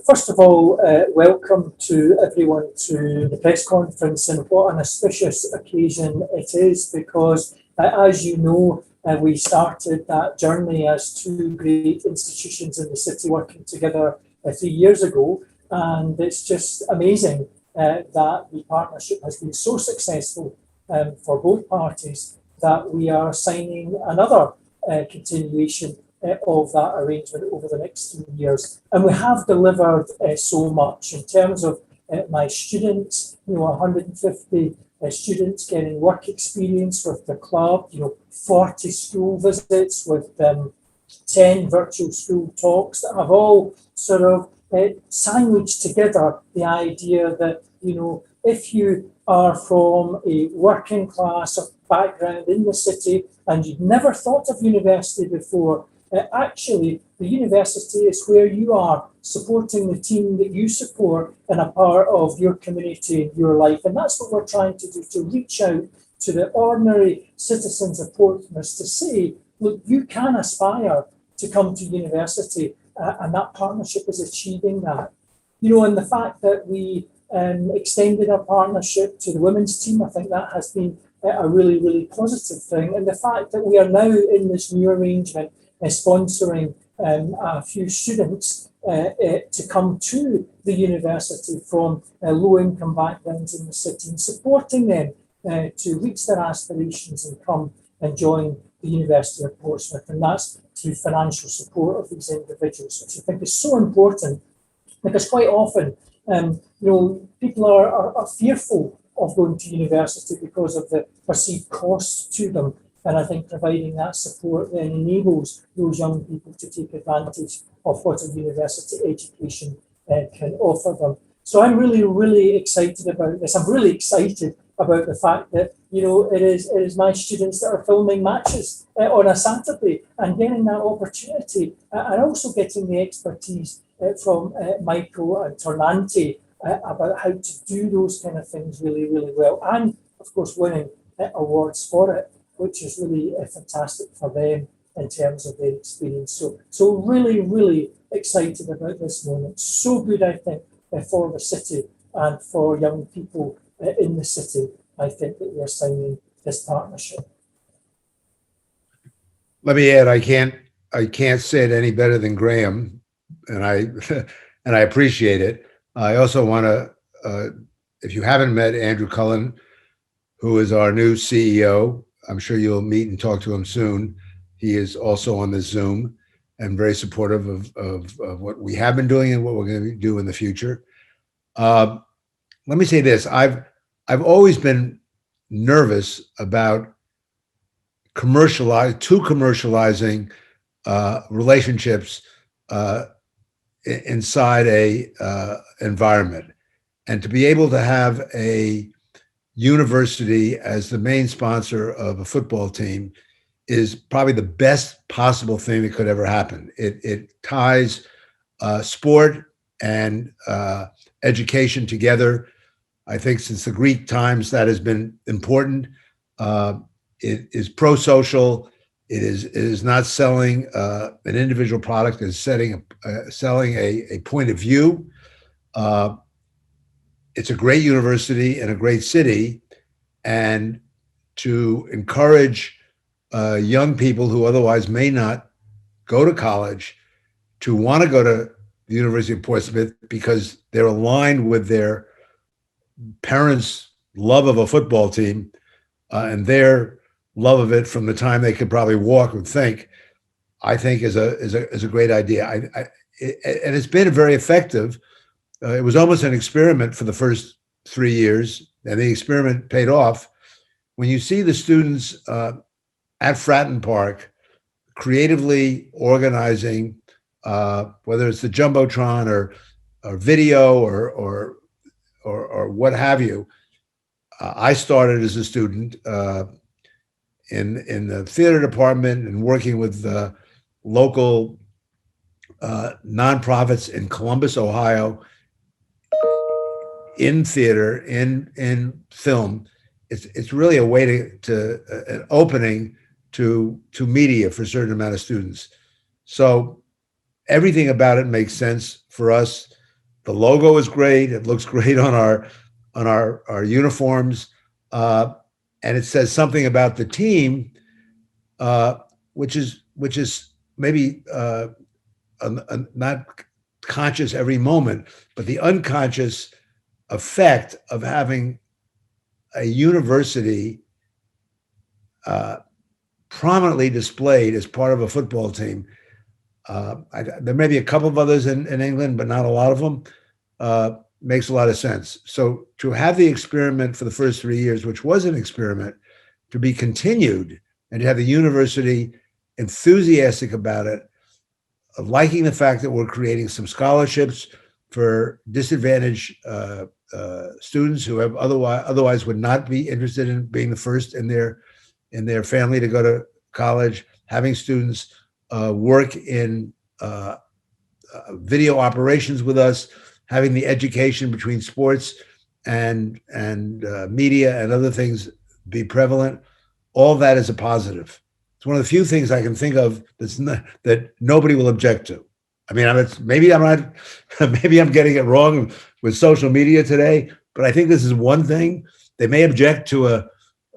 First of all, welcome to everyone to the press conference, and what an auspicious occasion it is because, as you know, we started that journey as two great institutions in the city working together 3 years ago, and it's just amazing that the partnership has been so successful for both parties that we are signing another continuation of that arrangement over the next 3 years. And we have delivered so much in terms of my students, 150 students getting work experience with the club, 40 school visits with 10 virtual school talks that have all sort of sandwiched together the idea that, if you are from a working class or background in the city and you've never thought of university before, actually, the university is where you are supporting the team that you support in a part of your community and your life. And that's what we're trying to do, to reach out to the ordinary citizens of Portsmouth to say, look, you can aspire to come to university, and that partnership is achieving that. And the fact that we extended our partnership to the women's team, I think that has been a really, really positive thing. And the fact that we are now in this new arrangement sponsoring a few students to come to the university from low-income backgrounds in the city and supporting them to reach their aspirations and come and join the University of Portsmouth. And that's through financial support of these individuals, which I think is so important because quite often, people are fearful of going to university because of the perceived costs to them. And I think providing that support then enables those young people to take advantage of what a university education can offer them. So I'm really, really excited about this. I'm really excited about the fact that, it is my students that are filming matches on a Saturday and getting that opportunity and also getting the expertise from Michael and Tornante about how to do those kind of things really, really well. And of course, winning awards for it, which is really fantastic for them in terms of their experience. So really, really excited about this moment. So good, I think, for the city and for young people in the city. I think that we are signing this partnership. Let me add, I can't say it any better than Graham, and I and I appreciate it. I also want to, if you haven't met Andrew Cullen, who is our new CEO, I'm sure you'll meet and talk to him soon. He is also on the Zoom and very supportive of what we have been doing and what we're going to do in the future. Let me say this: I've always been nervous about commercializing relationships inside a environment, and to be able to have a university as the main sponsor of a football team is probably the best possible thing that could ever happen. It ties sport and education together. I think since the Greek times that has been important. It is pro-social. It is not selling an individual product. It's selling a point of view. It's a great university and a great city, and to encourage young people who otherwise may not go to college to want to go to the University of Portsmouth because they're aligned with their parents' love of a football team and their love of it from the time they could probably walk and think, I think is a great idea. And it's been very effective. It was almost an experiment for the first 3 years, and the experiment paid off. When you see the students at Fratton Park creatively organizing, whether it's the Jumbotron or video or what have you. I started as a student in the theater department and working with local nonprofits in Columbus, Ohio, in theater, in film. It's really a way to an opening to media for a certain amount of students. So everything about it makes sense for us. The logo is great. It looks great on our uniforms, and it says something about the team, which is maybe not conscious every moment, but the unconscious effect of having a university prominently displayed as part of a football team. There may be a couple of others in England, but not a lot of them. Makes a lot of sense. So to have the experiment for the first 3 years, which was an experiment, to be continued and to have the university enthusiastic about it, liking the fact that we're creating some scholarships for disadvantaged students who have otherwise would not be interested in being the first in their family to go to college, having students work in video operations with us, having the education between sports and media and other things be prevalent. All that is a positive. It's one of the few things I can think of that nobody will object to. I mean, maybe I'm getting it wrong with social media today, but I think this is one thing. They may object to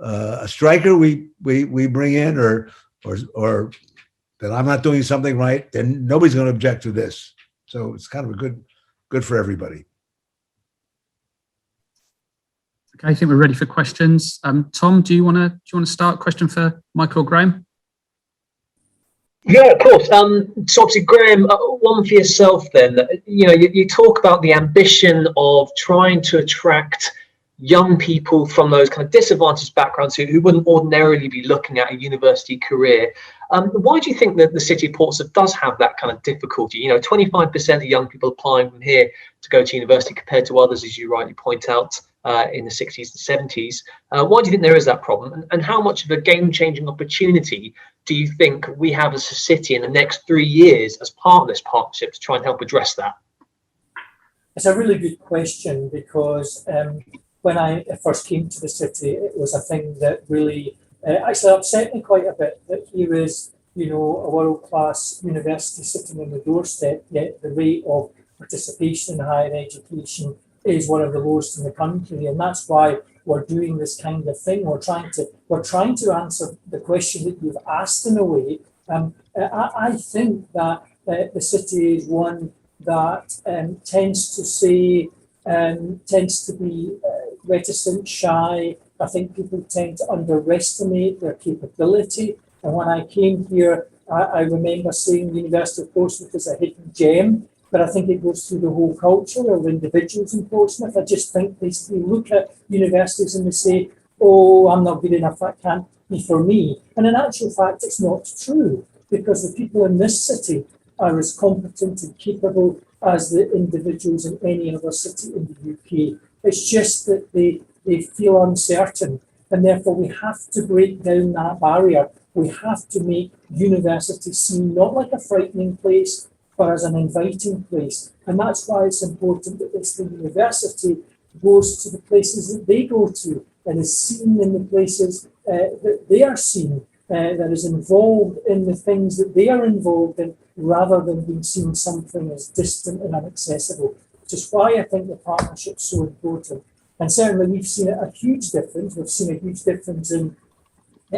a striker we bring in, or that I'm not doing something right. Then nobody's going to object to this. So it's kind of good for everybody. Okay, I think we're ready for questions. Tom, do you want to start? Question for Michael Graham? Yeah, of course. So obviously, Graham, one for yourself then. You talk about the ambition of trying to attract young people from those kind of disadvantaged backgrounds who wouldn't ordinarily be looking at a university career. Why do you think that the city of Portsmouth does have that kind of difficulty? 25% of young people applying from here to go to university compared to others, as you rightly point out, in the 60s and 70s. Why do you think there is that problem? And how much of a game-changing opportunity do you think we have as a city in the next 3 years as part of this partnership to try and help address that? It's a really good question, because when I first came to the city, it was a thing that really actually upset me quite a bit, that here is, a world-class university sitting on the doorstep, yet the rate of participation in higher education is one of the lowest in the country. And that's why we're doing this kind of thing. We're trying to answer the question that you've asked in a way. I think that the city is one that tends to be reticent, shy. I think people tend to underestimate their capability. And when I came here, I remember saying the University of Portsmouth is a hidden gem, but I think it goes through the whole culture of individuals in Portsmouth. I just think they look at universities and they say, oh, I'm not good enough, that can't be for me. And in actual fact, it's not true, because the people in this city are as competent and capable as the individuals in any other city in the UK. It's just that they feel uncertain, and therefore we have to break down that barrier. We have to make university seem not like a frightening place, but as an inviting place. And that's why it's important that the university goes to the places that they go to and is seen in the places that they are seen, that is involved in the things that they are involved in, rather than being seen something as distant and inaccessible, which is why I think the partnership's so important. And certainly we've seen a huge difference. We've seen a huge difference in,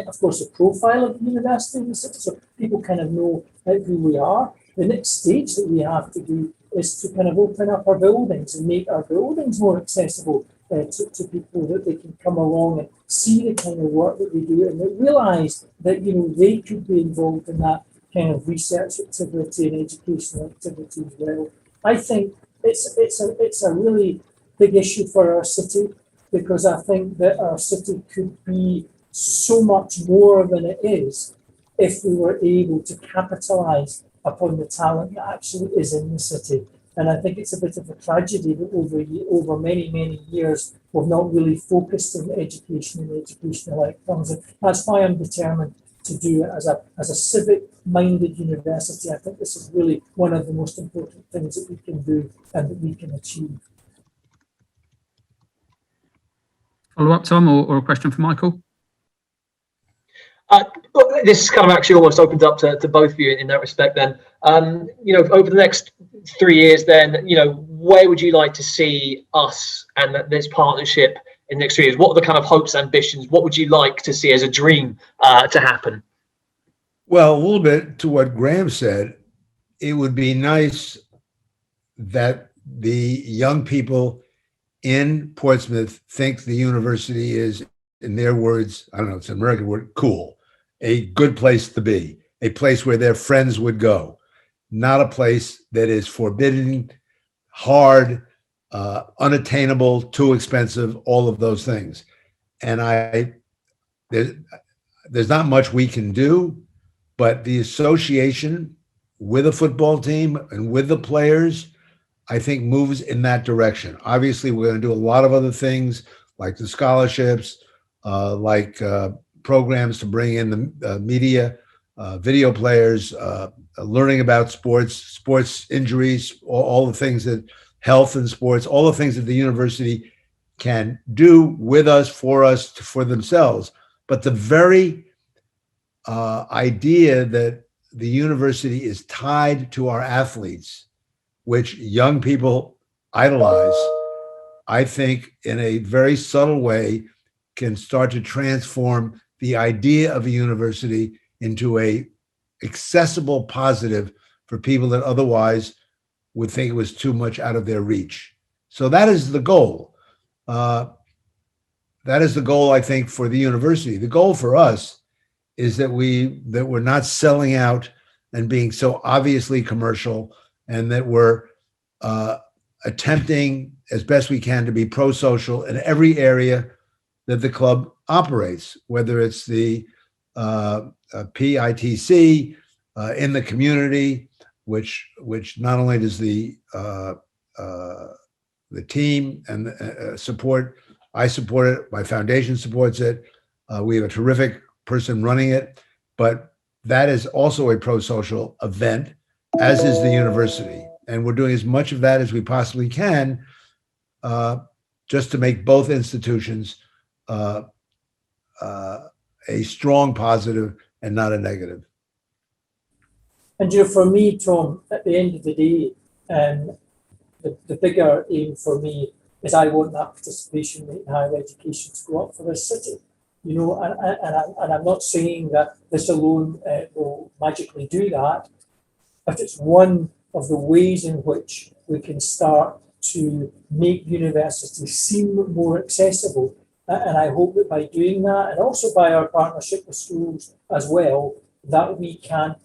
of course, the profile of the university in the city, so people kind of know who we are. The next stage that we have to do is to kind of open up our buildings and make our buildings more accessible to people, that they can come along and see the kind of work that we do, and they realise that they could be involved in that kind of research activity and educational activity as well. I think it's a really big issue for our city, because I think that our city could be so much more than it is if we were able to capitalise upon the talent that actually is in the city. And I think it's a bit of a tragedy that over many, many years we've not really focused on education and educational outcomes. And that's why I'm determined to do it as a civic-minded university. I think this is really one of the most important things that we can do and that we can achieve. Follow up, Tom, or a question for Michael? This is kind of actually almost opened up to both of you in that respect then. Over the next 3 years then, where would you like to see us and this partnership in the next 3 years? What are the kind of hopes, ambitions? What would you like to see as a dream to happen? Well, a little bit to what Graham said, it would be nice that the young people in Portsmouth think the university is, in their words, I don't know, it's an American word, cool, a good place to be, a place where their friends would go, not a place that is forbidding, hard, unattainable, too expensive, all of those things. And there's not much we can do, but the association with a football team and with the players, I think, moves in that direction. Obviously, we're going to do a lot of other things like the scholarships, programs to bring in the media, video players, learning about sports injuries, all the things that health and sports, all the things that the university can do with us, for themselves. But the very idea that the university is tied to our athletes, which young people idolize, I think in a very subtle way can start to transform the idea of a university into a accessible positive for people that otherwise would think it was too much out of their reach. So that is the goal. That is the goal, I think, for the university. The goal for us is that we're not selling out and being so obviously commercial, and that we're attempting as best we can to be pro-social in every area that the club operates, whether it's the PITC in the community, which not only does the team and support, I support it, my foundation supports it. We have a terrific person running it, but that is also a pro-social event, as is the university. And we're doing as much of that as we possibly can, just to make both institutions a strong positive and not a negative. And for me, Tom, at the end of the day, the bigger aim for me is I want that participation rate in higher education to go up for this city. And I'm not saying that this alone will magically do that, but it's one of the ways in which we can start to make universities seem more accessible. And I hope that by doing that, and also by our partnership with schools as well, that we can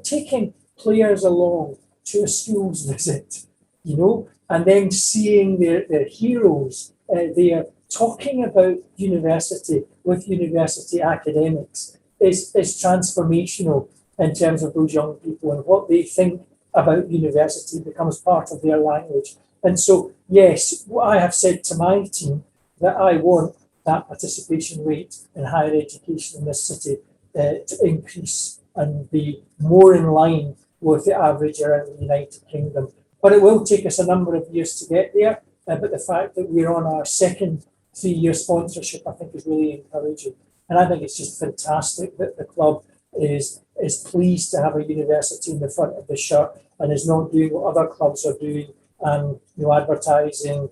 taking players along to a school's visit, and then seeing their heroes there talking about university with university academics is transformational in terms of those young people, and what they think about university becomes part of their language. And so, yes, I have said to my team that I want that participation rate in higher education in this city to increase and be more in line with the average around the United Kingdom. But it will take us a number of years to get there. But the fact that we're on our second 3-year sponsorship, I think, is really encouraging. And I think it's just fantastic that the club is pleased to have a university in the front of the shirt and is not doing what other clubs are doing and advertising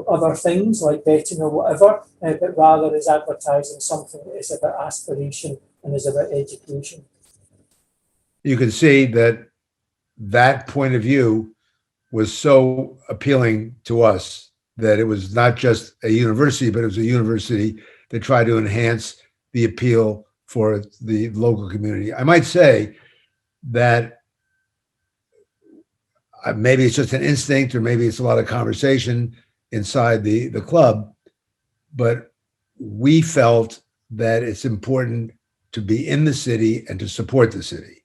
other things like betting or whatever, but rather is advertising something that is about aspiration and is about education. You can see that point of view was so appealing to us that it was not just a university, but it was a university that tried to enhance the appeal for the local community. I might say that maybe it's just an instinct, or maybe it's a lot of conversation inside the club, but we felt that it's important to be in the city and to support the city.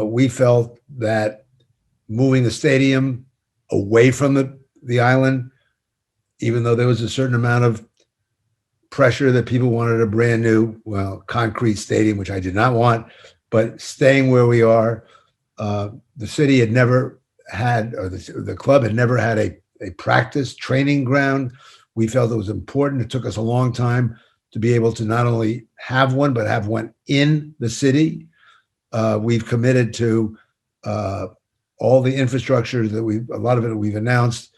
We felt that moving the stadium away from the island, even though there was a certain amount of pressure that people wanted a brand new, concrete stadium, which I did not want, but staying where we are, the city had never had, or the club had never had a practice training ground. We felt it was important. It took us a long time to be able to not only have one, but have one in the city. We've committed to all the infrastructure that a lot of it we've announced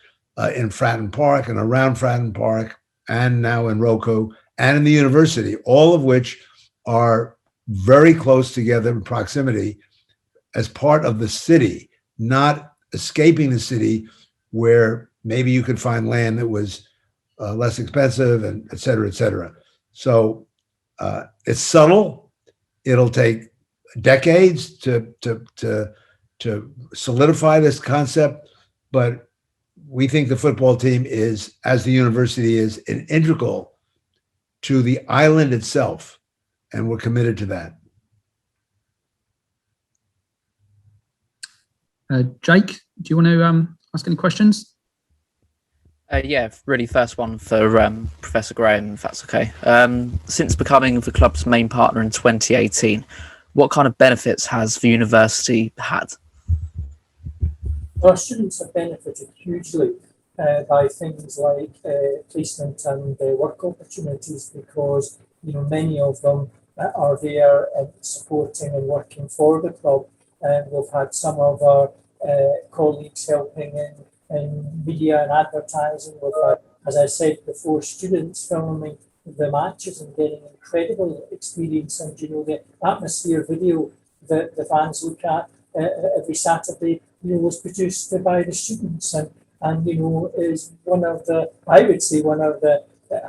in Fratton Park and around Fratton Park, and now in Roku and in the university, all of which are very close together in proximity as part of the city, not escaping the city where maybe you could find land that was less expensive, and et cetera, et cetera. So it's subtle. It'll take decades to solidify this concept, but we think the football team is, as the university is, an integral to the island itself, and we're committed to that. Jake, do you want to ask any questions? Yeah, really first one for Professor Graham, if that's okay. Since becoming the club's main partner in 2018, what kind of benefits has the university had? Our students have benefited hugely by things like placement and work opportunities, because many of them are there supporting and working for the club. And we've had some of our colleagues helping in media and advertising. We've had, as I said before, students filming the matches and getting incredible experience. And the atmosphere video that the fans look at every Saturday, was produced by the students, and is one of the, I would say, one of the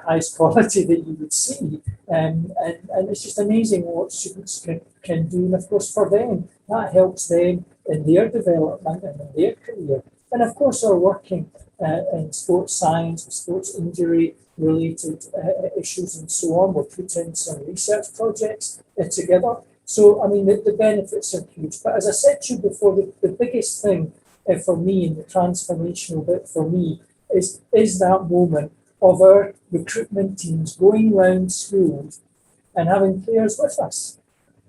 highest quality that you would see. And it's just amazing what students can do. And of course, for them, that helps them in their development and in their career. And of course, our working in sports science, sports injury related issues and so on. We're putting some research projects together. So, I mean, the benefits are huge. But as I said to you before, the biggest thing for me, and the transformational bit for me, is that moment of our recruitment teams going around schools and having players with us.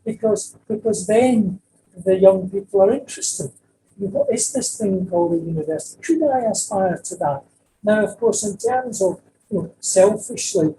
Because then the young people are interested. What is this thing called a university? Could I aspire to that? Now, of course, in terms of selfishly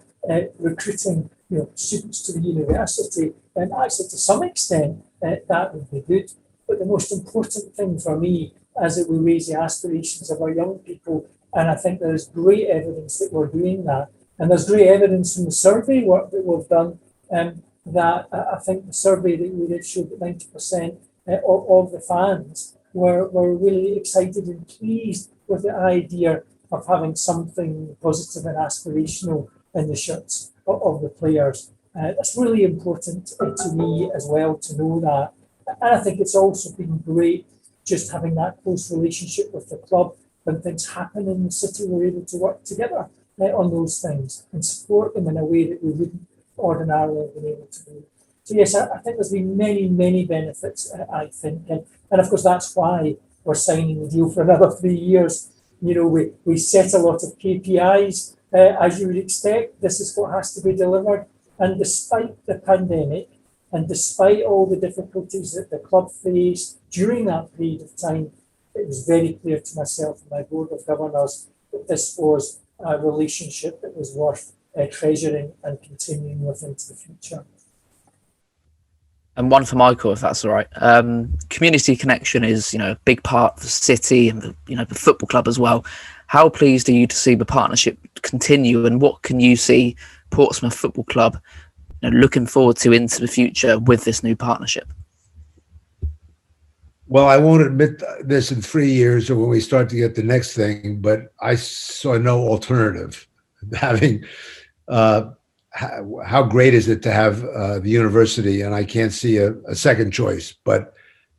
recruiting students to the university, and actually to some extent that would be good. But the most important thing for me is that we raise the aspirations of our young people, and I think there's great evidence that we're doing that. And there's great evidence from the survey work that we've done, that I think the survey that we did showed that 90% of the fans were really excited and pleased with the idea of having something positive and aspirational in the shirts of the players. That's really important to me as well to know that. And I think it's also been great just having that close relationship with the club. When things happen in the city, we're able to work together on those things and support them in a way that we wouldn't ordinarily have been able to do. So yes, I think there's been many, many benefits, I think. And of course, that's why we're signing the deal for another 3 years. We set a lot of KPIs, as you would expect. This is what has to be delivered. And despite the pandemic, and despite all the difficulties that the club faced during that period of time, it was very clear to myself and my board of governors that this was a relationship that was worth treasuring and continuing with into the future. And one for Michael, if that's all right. Community connection is, a big part of the city and the football club as well. How pleased are you to see the partnership continue, and what can you see Portsmouth Football Club looking forward to into the future with this new partnership? Well, I won't admit this in 3 years or when we start to get the next thing, but I saw no alternative. Having how great is it to have the university, and I can't see a second choice. But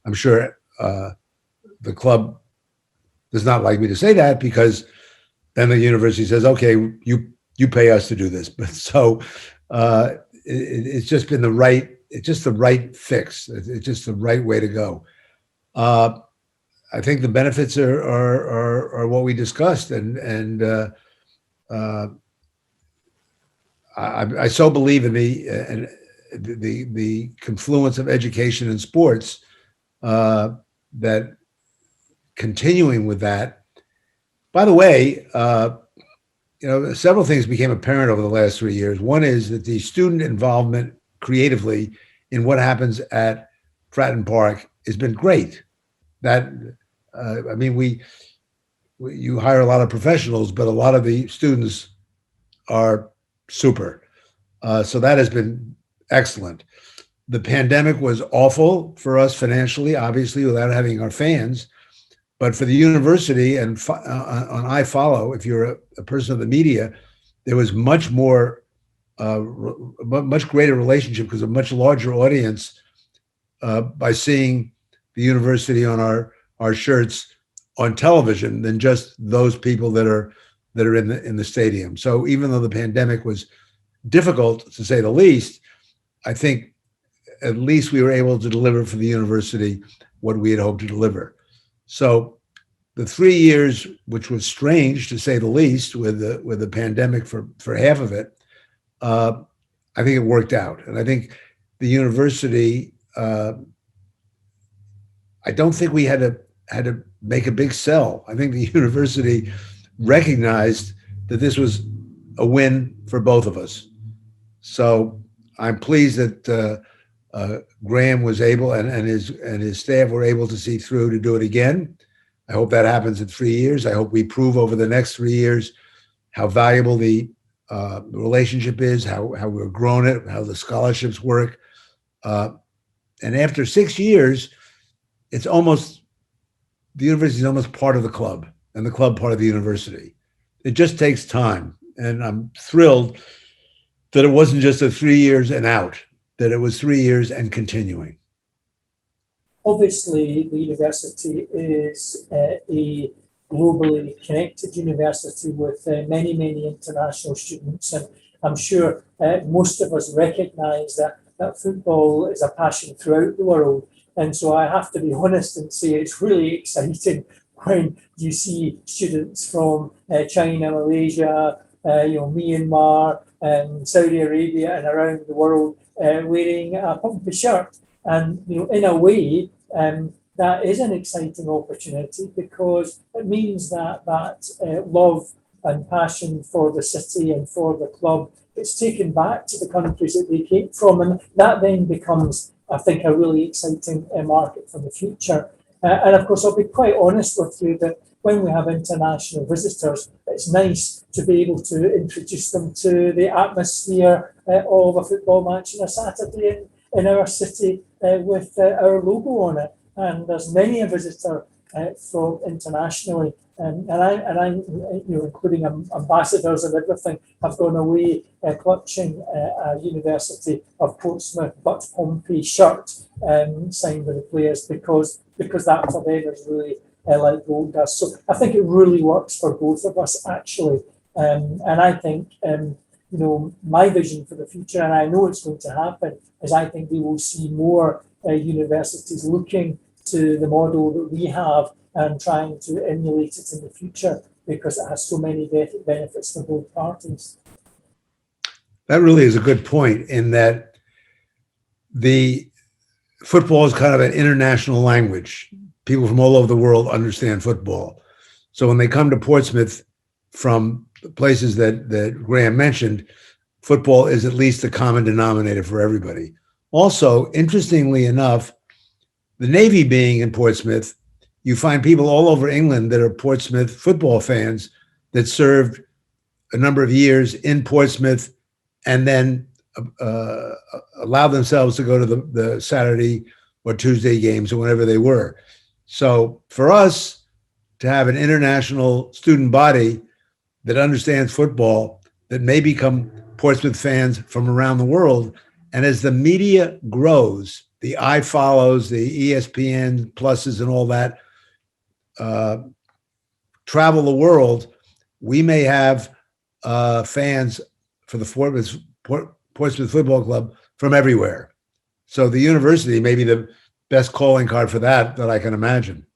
I'm sure the club does not like me to say that, because then the university says, "Okay, you pay us to do this." But so it's just been the right fix. It's just the right way to go. I think the benefits are what we discussed, and I so believe in the confluence of education and sports, that continuing with that. By the way, several things became apparent over the last 3 years. One is that the student involvement creatively in what happens at Fratton Park has been great. That I mean, you hire a lot of professionals, but a lot of the students are super. So that has been excellent. The pandemic was awful for us financially, obviously, without having our fans. But for the university and on iFollow, if you're a person of the media, there was much more, much greater relationship because a much larger audience by seeing the university on our shirts on television than just those people that are in the stadium. So even though the pandemic was difficult to say the least, I think at least we were able to deliver for the university what we had hoped to deliver. So the 3 years, which was strange to say the least, with the pandemic for half of it, I think it worked out. And I think the university, I don't think we had to make a big sell. I think the university recognized that this was a win for both of us. So I'm pleased that Graham was able and his staff were able to see through to do it again. I hope that happens in 3 years. I hope we prove over the next 3 years how valuable the relationship is, how we've grown it, how the scholarships work. And after 6 years, it's almost, the university is almost part of the club and the club part of the university. It just takes time. And I'm thrilled that it wasn't just a 3 years and out, that it was 3 years and continuing. Obviously, the university is a globally connected university with many, many international students. And I'm sure most of us recognise that football is a passion throughout the world. And so I have to be honest and say it's really exciting when you see students from China, Malaysia, Myanmar, and Saudi Arabia and around the world wearing a Pompey shirt. And in a way, that is an exciting opportunity because it means that love and passion for the city and for the club is taken back to the countries that they came from, and that then becomes, I think, a really exciting market for the future. And of course, I'll be quite honest with you that when we have international visitors, it's nice to be able to introduce them to the atmosphere of a football match on a Saturday in our city with our logo on it. And there's many a visitor from internationally, and I, including ambassadors and everything, have gone away clutching a University of Portsmouth but Pompey shirt signed by the players because that for them is really like gold dust. So I think it really works for both of us actually, and I think my vision for the future, and I know it's going to happen, is I think we will see more universities looking to the model that we have and trying to emulate it in the future because it has so many benefits for both parties. That really is a good point in that the football is kind of an international language. People from all over the world understand football. So when they come to Portsmouth from the places that Graham mentioned, football is at least a common denominator for everybody. Also, interestingly enough, the Navy being in Portsmouth, you find people all over England that are Portsmouth football fans that served a number of years in Portsmouth and then allowed themselves to go to the Saturday or Tuesday games or whenever they were. So for us to have an international student body that understands football, that may become Portsmouth fans from around the world, and as the media grows, the iFollows, the ESPN pluses and all that travel the world, we may have fans for the Portsmouth Football Club from everywhere. So the university may be the best calling card for that I can imagine.